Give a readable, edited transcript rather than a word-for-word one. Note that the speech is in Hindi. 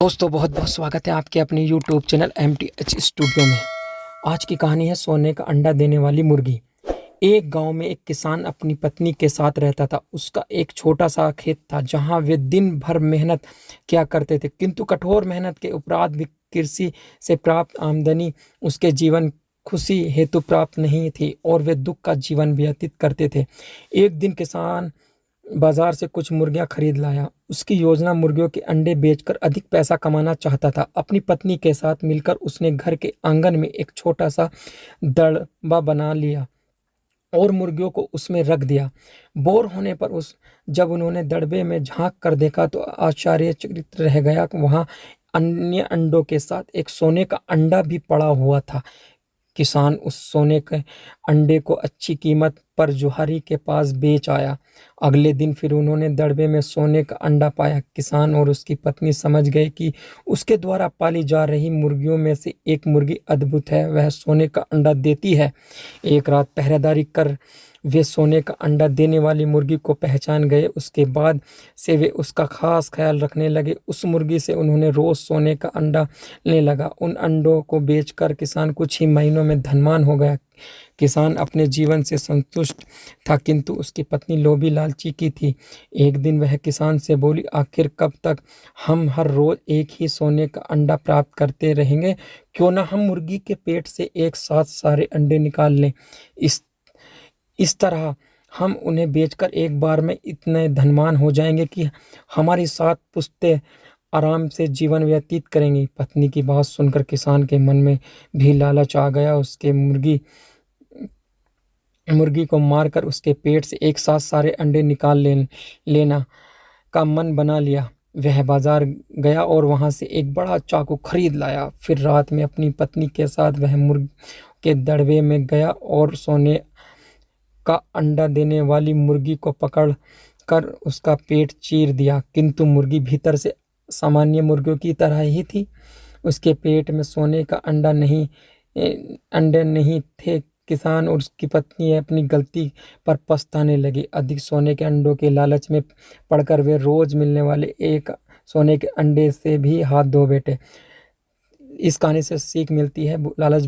दोस्तों बहुत बहुत स्वागत है आपके अपने YouTube चैनल MTH स्टूडियो में। आज की कहानी है सोने का अंडा देने वाली मुर्गी। एक गांव में एक किसान अपनी पत्नी के साथ रहता था। उसका एक छोटा सा खेत था जहां वे दिन भर मेहनत किया करते थे, किंतु कठोर मेहनत के उपरांत भी कृषि से प्राप्त आमदनी उसके जीवन खुशी हेतु प्राप्त नहीं थी और वे दुख का जीवन व्यतीत करते थे। एक दिन किसान बाजार से कुछ मुर्गियां खरीद लाया। उसकी योजना मुर्गियों के अंडे बेचकर अधिक पैसा कमाना चाहता था। अपनी पत्नी के साथ मिलकर उसने घर के आंगन में एक छोटा सा दड़बा बना लिया और मुर्गियों को उसमें रख दिया। बोर होने पर जब उन्होंने दड़बे में झांक कर देखा तो आश्चर्यचकित रह गया। वहां अन्य अंडों के साथ एक सोने का अंडा भी पड़ा हुआ था। किसान उस सोने के अंडे को अच्छी कीमत पर जोहारी के पास बेच आया। अगले दिन फिर उन्होंने दड़बे में सोने का अंडा पाया। किसान और उसकी पत्नी समझ गए कि उसके द्वारा पाली जा रही मुर्गियों में से एक मुर्गी अद्भुत है, वह सोने का अंडा देती है। एक रात पहरेदारी कर वे सोने का अंडा देने वाली मुर्गी को पहचान गए। उसके बाद से वे उसका खास ख्याल रखने लगे। उस मुर्गी से उन्होंने रोज सोने का अंडा लेने लगा। उन अंडों को बेचकर किसान कुछ ही महीनों में धनवान हो गया। किसान अपने जीवन से संतुष्ट था, किंतु उसकी पत्नी लोभी लालची की थी। एक दिन वह किसान से बोली, आखिर कब तक हम हर रोज एक ही सोने का अंडा प्राप्त करते रहेंगे? क्यों ना हम मुर्गी के पेट से एक साथ सारे अंडे निकाल लें। इस तरह हम उन्हें बेचकर एक बार में इतने धनवान हो जाएंगे कि हमारी 7 पुश्तें आराम से जीवन व्यतीत करेंगी। पत्नी की बात सुनकर किसान के मन में भी लालच आ गया। उसके मुर्गी को मारकर उसके पेट से एक साथ सारे अंडे निकाल लेना का मन बना लिया। वह बाजार गया और वहां से एक बड़ा चाकू खरीद लाया। फिर रात में अपनी पत्नी के साथ वह मुर्गी के दड़बे में गया और सोने का अंडा देने वाली मुर्गी को पकड़ कर उसका पेट चीर दिया, किंतु मुर्गी भीतर से सामान्य मुर्गियों की तरह ही थी। उसके पेट में सोने का अंडे नहीं थे। किसान और उसकी पत्नी अपनी गलती पर पछताने लगे। अधिक सोने के अंडों के लालच में पड़कर वे रोज मिलने वाले एक सोने के अंडे से भी हाथ धो बैठे। इस कहानी से सीख मिलती है, लालच